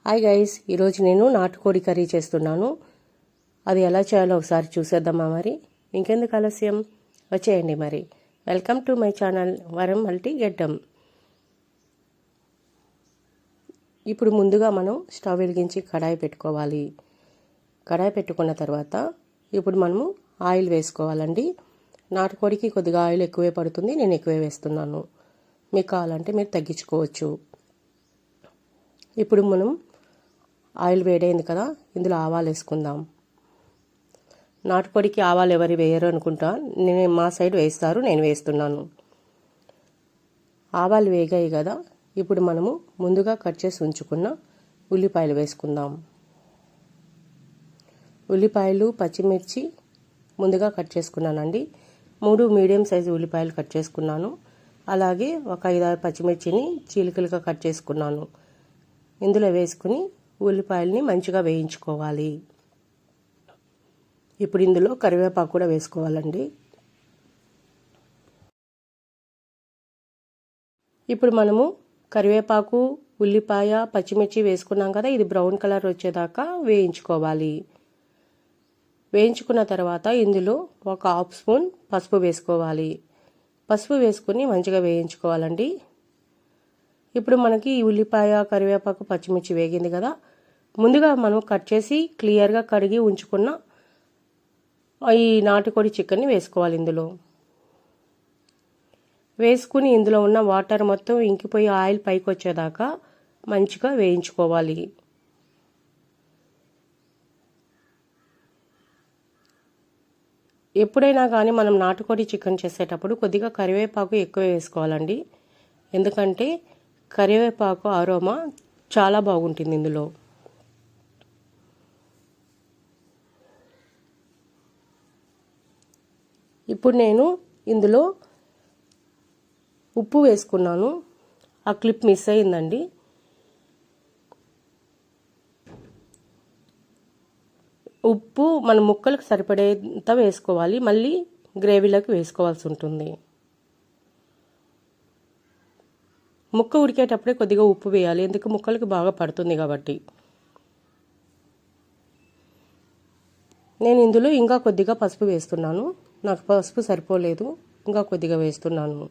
Hi guys, ఈరోజు నేను నాటుకోడి కర్రీ చేస్తున్నాను. అది ఎలా చేయాలో ఒకసారి చూసేద్దామా? మరి ఇంకెందుకు ఆలస్యం, వచ్చేయండి. మరి వెల్కమ్ టు మై ఛానల్ వరం మల్టీ గెడ్డం. ఇప్పుడు ముందుగా మనం స్టవ్ వెలిగించి కడాయి పెట్టుకోవాలి. కడాయి పెట్టుకున్న తర్వాత ఇప్పుడు మనము ఆయిల్ వేసుకోవాలండి. నాటుకోడికి కొద్దిగా ఆయిల్ ఎక్కువే పడుతుంది, నేను ఎక్కువే వేస్తున్నాను. మీకు కావాలంటే మీరు తగ్గించుకోవచ్చు. ఇప్పుడు మనం ఆయిల్ వేడైంది కదా, ఇందులో ఆవాలు వేసుకుందాం. నాటుకోడికి ఆవాలు ఎవరు వేయరు అనుకుంటా, మా సైడ్ వేస్తారు, నేను వేస్తున్నాను. ఆవాలు వేగాయి కదా, ఇప్పుడు మనము ముందుగా కట్ చేసి ఉంచుకున్న ఉల్లిపాయలు వేసుకుందాం. ఉల్లిపాయలు, పచ్చిమిర్చి ముందుగా కట్ చేసుకున్నానండి. 3 మీడియం సైజు ఉల్లిపాయలు కట్ చేసుకున్నాను. అలాగే ఒక 5-6 పచ్చిమిర్చిని చీలికలుగా కట్ చేసుకున్నాను. ఇందులో వేసుకుని ఉల్లిపాయలని మంచిగా వేయించుకోవాలి. ఇప్పుడు ఇందులో కరివేపాకు కూడా వేసుకోవాలండి. ఇప్పుడు మనము కరివేపాకు, ఉల్లిపాయ, పచ్చిమిర్చి వేసుకున్నాం కదా, ఇది బ్రౌన్ కలర్ వచ్చేదాకా వేయించుకోవాలి. వేయించుకున్న తర్వాత ఇందులో ఒక 1/2 స్పూన్ పసుపు వేసుకోవాలి. పసుపు వేసుకుని మంచిగా వేయించుకోవాలండి. ఇప్పుడు మనకి ఉల్లిపాయ, కరివేపాకు, పచ్చిమిర్చి వేగింది కదా, ముందుగా మనం కట్ చేసి క్లియర్గా కడిగి ఉంచుకున్న ఈ నాటుకోడి చికెన్ని వేసుకోవాలి. ఇందులో వేసుకుని ఇందులో ఉన్న వాటర్ మొత్తం ఇంకిపోయి ఆయిల్ పైకి వచ్చేదాకా మంచిగా వేయించుకోవాలి. ఎప్పుడైనా కానీ మనం నాటుకోడి చికెన్ చేసేటప్పుడు కొద్దిగా కరివేపాకు ఎక్కువ వేసుకోవాలండి. ఎందుకంటే కరివేపాకు అరోమా చాలా బాగుంటుంది ఇందులో. ఇప్పుడు నేను ఇందులో ఉప్పు వేసుకున్నాను. ఆ క్లిప్ మిస్ అయిందండి. ఉప్పు మన ముక్కలకు సరిపడేంత వేసుకోవాలి, మళ్ళీ గ్రేవీలోకి వేసుకోవాల్సి ఉంటుంది. ముక్క ఉడికేటప్పుడే కొద్దిగా ఉప్పు వేయాలి, ఎందుకు ముక్కలకు బాగా పడుతుంది కాబట్టి. నేను ఇందులో ఇంకా కొద్దిగా పసుపు వేస్తున్నాను. నాకు పసుపు సరిపోలేదు, ఇంకా కొద్దిగా వేస్తున్నాను.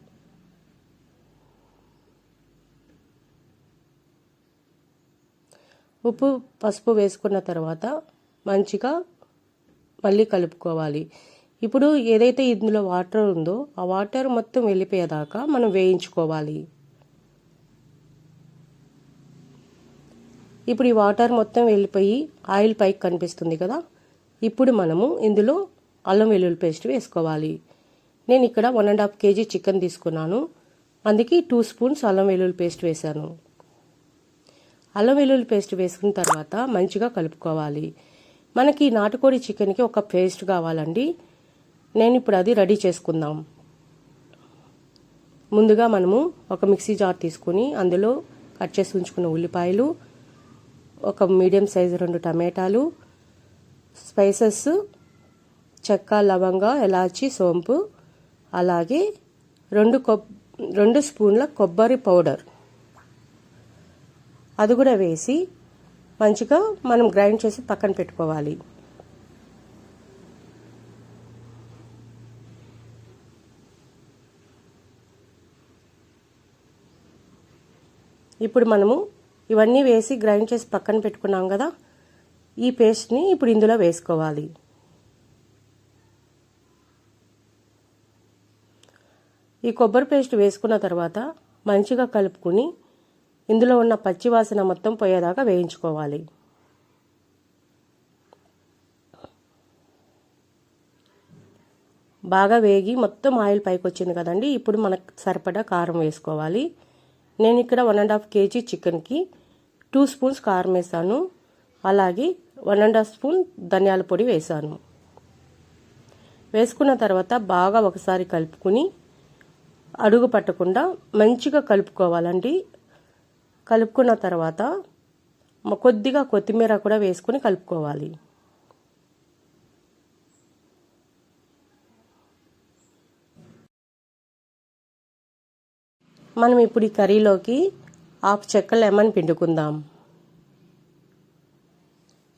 ఉప్పు, పసుపు వేసుకున్న తర్వాత మంచిగా మళ్ళీ కలుపుకోవాలి. ఇప్పుడు ఏదైతే ఇందులో వాటర్ ఉందో ఆ వాటర్ మొత్తం వెళ్ళిపోయేదాకా మనం వేయించుకోవాలి. ఇప్పుడు ఈ వాటర్ మొత్తం వెళ్ళిపోయి ఆయిల్ పైకి కనిపిస్తుంది కదా, ఇప్పుడు మనము ఇందులో అల్లం వెల్లుల్లి పేస్ట్ వేసుకోవాలి. నేను ఇక్కడ 1.5 kg చికెన్ తీసుకున్నాను, అందుకే 2 స్పూన్స్ అల్లం వెల్లుల్లి పేస్ట్ వేశాను. అల్లం వెల్లుల్లి పేస్ట్ వేసుకున్న తర్వాత మంచిగా కలుపుకోవాలి. మనకి నాటుకోడి చికెన్కి ఒక పేస్ట్ కావాలండి. నేను ఇప్పుడు అది రెడీ చేసుకుందాం. ముందుగా మనము ఒక మిక్సీ జార్ తీసుకుని అందులో కట్ చేసి ఉంచుకున్న ఉల్లిపాయలు, ఒక మీడియం సైజు 2 టమాటాలు, స్పైసెస్ చెక్క, లవంగ, ఎలాచి, సోంపు, అలాగే 2 స్పూన్ల కొబ్బరి పౌడర్ అది కూడా వేసి మంచిగా మనం గ్రైండ్ చేసి పక్కన పెట్టుకోవాలి. ఇప్పుడు మనము ఇవన్నీ వేసి గ్రైండ్ చేసి పక్కన పెట్టుకున్నాం కదా, ఈ పేస్ట్ని ఇప్పుడు ఇందులో వేసుకోవాలి. ఈ కొబ్బరి పేస్ట్ వేసుకున్న తర్వాత మంచిగా కలుపుకుని ఇందులో ఉన్న పచ్చివాసన మొత్తం పోయేదాకా వేయించుకోవాలి. బాగా వేగి మొత్తం ఆయిల్ పైకి వచ్చింది కదండి, ఇప్పుడు మనకు సరిపడా కారం వేసుకోవాలి. నేను ఇక్కడ 1.5 kg చికెన్కి 2 స్పూన్స్ కారం వేసాను, అలాగే 1.5 స్పూన్ ధనియాల పొడి వేసాను. వేసుకున్న తర్వాత బాగా ఒకసారి కలుపుకుని అడుగు పట్టకుండా మంచిగా కలుపుకోవాలండి. కలుపుకున్న తర్వాత కొద్దిగా కొత్తిమీర కూడా వేసుకుని కలుపుకోవాలి. మనం ఇప్పుడు ఈ కర్రీలోకి 1/2 చెక్క లెమన్ పిండుకుందాం.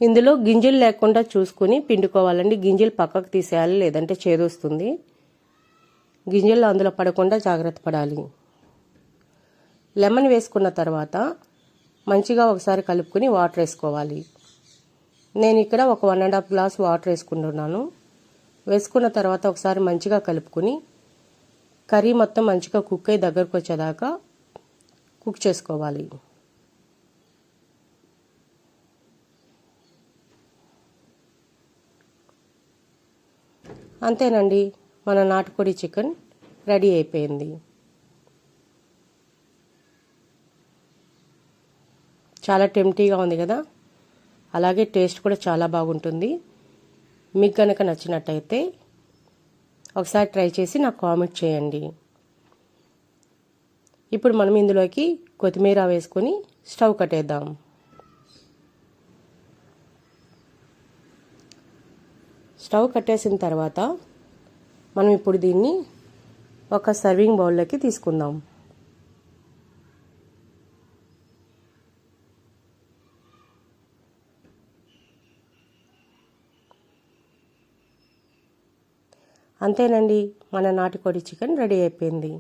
ఇందులో గింజలు లేకుండా చూసుకుని పిండుకోవాలండి. గింజలు పక్కకు తీసేయాలి, లేదంటే చేదొస్తుంది. గింజలు అందులో పడకుండా జాగ్రత్త పడాలి. లెమన్ వేసుకున్న తర్వాత మంచిగా ఒకసారి కలుపుకొని వాటర్ వేసుకోవాలి. నేను ఇక్కడ ఒక 1.5 గ్లాస్ వాటర్ వేసుకుంటున్నాను. వేసుకున్న తర్వాత ఒకసారి మంచిగా కలుపుకొని కర్రీ మొత్తం మంచిగా కుక్ అయ్యి దగ్గరకు వచ్చేదాకా కుక్ చేసుకోవాలి. అంతేనండి, మన నాటుకోడి చికెన్ రెడీ అయిపోయింది. చాలా టెంప్టీగా ఉంది కదా, అలాగే టేస్ట్ కూడా చాలా బాగుంటుంది. మీకు కనుక నచ్చినట్టయితే ఒకసారి ట్రై చేసి నాకు కామెంట్ చేయండి. ఇప్పుడు మనం ఇందులోకి కొత్తిమీర వేసుకొని స్టవ్ కట్టేద్దాం. స్టవ్ కట్టేసిన తర్వాత మనం ఇప్పుడు దీన్ని ఒక సర్వింగ్ బౌల్లోకి తీసుకుందాం. అంతేనండి, మన నాటుకోడి చికెన్ రెడీ అయిపోయింది.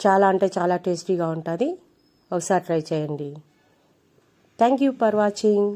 చాలా అంటే చాలా టేస్టీగా ఉంటుంది. ఒకసారి ట్రై చేయండి. Thank you for watching.